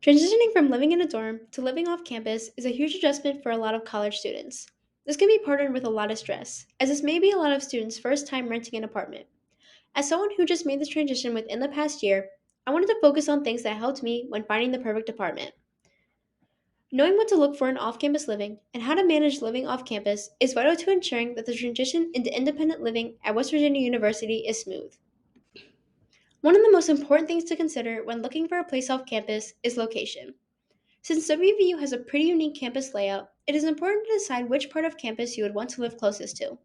Transitioning from living in a dorm to living off campus is a huge adjustment for a lot of college students. This can be partnered with a lot of stress, as this may be a lot of students' first time renting an apartment. As someone who just made this transition within the past year, I wanted to focus on things that helped me when finding the perfect apartment. Knowing what to look for in off campus living and how to manage living off campus is vital to ensuring that the transition into independent living at West Virginia University is smooth. One of the most important things to consider when looking for a place off campus is location. Since WVU has a pretty unique campus layout, it is important to decide which part of campus you would want to live closest to.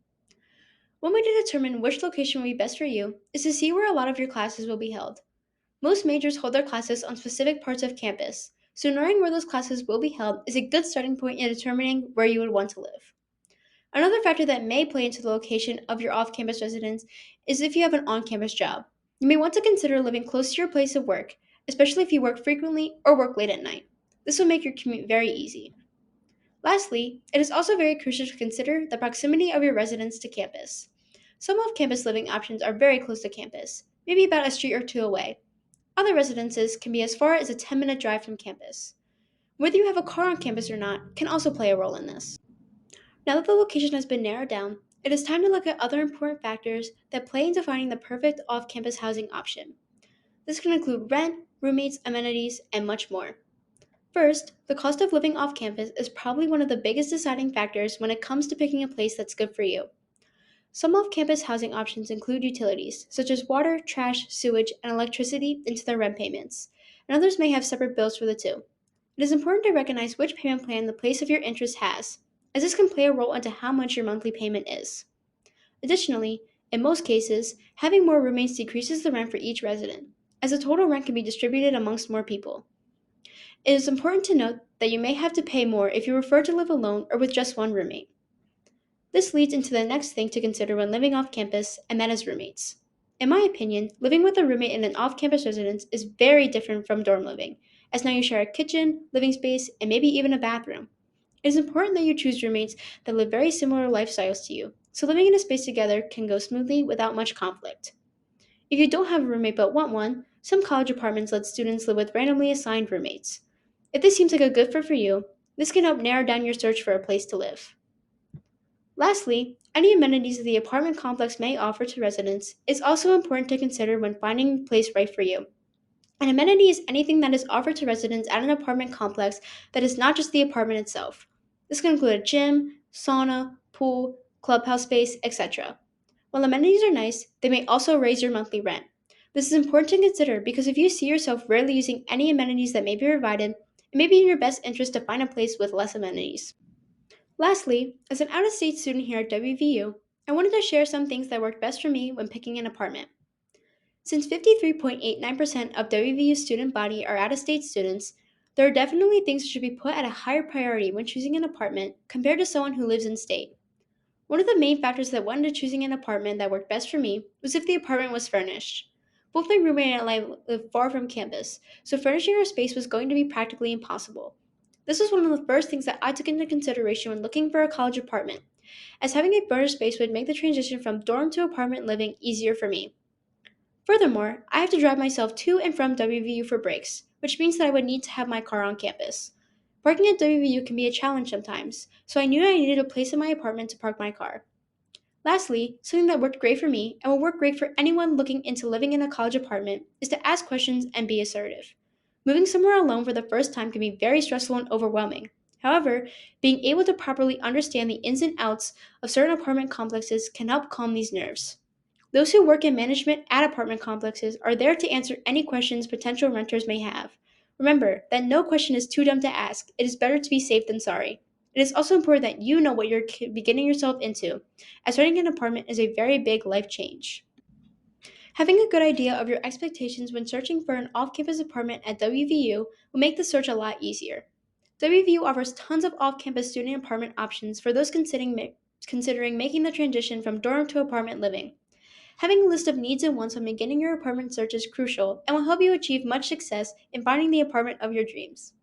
One way to determine which location will be best for you is to see where a lot of your classes will be held. Most majors hold their classes on specific parts of campus, so knowing where those classes will be held is a good starting point in determining where you would want to live. Another factor that may play into the location of your off campus residence is if you have an on campus job. You may want to consider living close to your place of work, especially if you work frequently or work late at night. This will make your commute very easy. Lastly, it is also very crucial to consider the proximity of your residence to campus. Some off campus living options are very close to campus, maybe about a street or two away. Other residences can be as far as a 10-minute drive from campus. Whether you have a car on campus or not can also play a role in this. Now that the location has been narrowed down, it is time to look at other important factors that play into finding the perfect off campus housing option. This can include rent, roommates, amenities, and much more. First, the cost of living off campus is probably one of the biggest deciding factors when it comes to picking a place that's good for you. Some off campus housing options include utilities, such as water, trash, sewage, and electricity, into their rent payments, and others may have separate bills for the two. It is important to recognize which payment plan the place of your interest has, as this can play a role into how much your monthly payment is. Additionally, in most cases, having more roommates decreases the rent for each resident, as the total rent can be distributed amongst more people. It is important to note that you may have to pay more if you prefer to live alone or with just one roommate. This leads into the next thing to consider when living off campus, and that is roommates. In my opinion, living with a roommate in an off campus residence is very different from dorm living, as now you share a kitchen, living space, and maybe even a bathroom. It is important that you choose roommates that live very similar lifestyles to you, so living in a space together can go smoothly without much conflict. If you don't have a roommate but want one, some college apartments let students live with randomly assigned roommates. If this seems like a good fit for you, this can help narrow down your search for a place to live. Lastly, any amenities the apartment complex may offer to residents is also important to consider when finding a place right for you. An amenity is anything that is offered to residents at an apartment complex that is not just the apartment itself. This can include a gym, sauna, pool, clubhouse space, etc. While amenities are nice, they may also raise your monthly rent. This is important to consider because if you see yourself rarely using any amenities that may be provided, it may be in your best interest to find a place with less amenities. Lastly, as an out of state student here at WVU, I wanted to share some things that worked best for me when picking an apartment. Since 53.89% of WVU's student body are out of state students, there are definitely things that should be put at a higher priority when choosing an apartment compared to someone who lives in state. One of the main factors that went into choosing an apartment that worked best for me was if the apartment was furnished. Both my roommate and I live far from campus, so furnishing our space was going to be practically impossible. This was one of the first things that I took into consideration when looking for a college apartment, as having a furnished space would make the transition from dorm to apartment living easier for me. Furthermore, I have to drive myself to and from WVU for breaks, which means that I would need to have my car on campus. Parking at WVU can be a challenge sometimes, so I knew I needed a place in my apartment to park my car. Lastly, something that worked great for me and will work great for anyone looking into living in a college apartment is to ask questions and be assertive. Moving somewhere alone for the first time can be very stressful and overwhelming. However, being able to properly understand the ins and outs of certain apartment complexes can help calm these nerves. Those who work in management at apartment complexes are there to answer any questions potential renters may have. Remember that no question is too dumb to ask. It is better to be safe than sorry. It is also important that you know what you're beginning yourself into, as renting an apartment is a very big life change. Having a good idea of your expectations when searching for an off campus apartment at WVU will make the search a lot easier. WVU offers tons of off campus student apartment options for those considering making the transition from dorm to apartment living. Having a list of needs and wants when beginning your apartment search is crucial and will help you achieve much success in finding the apartment of your dreams.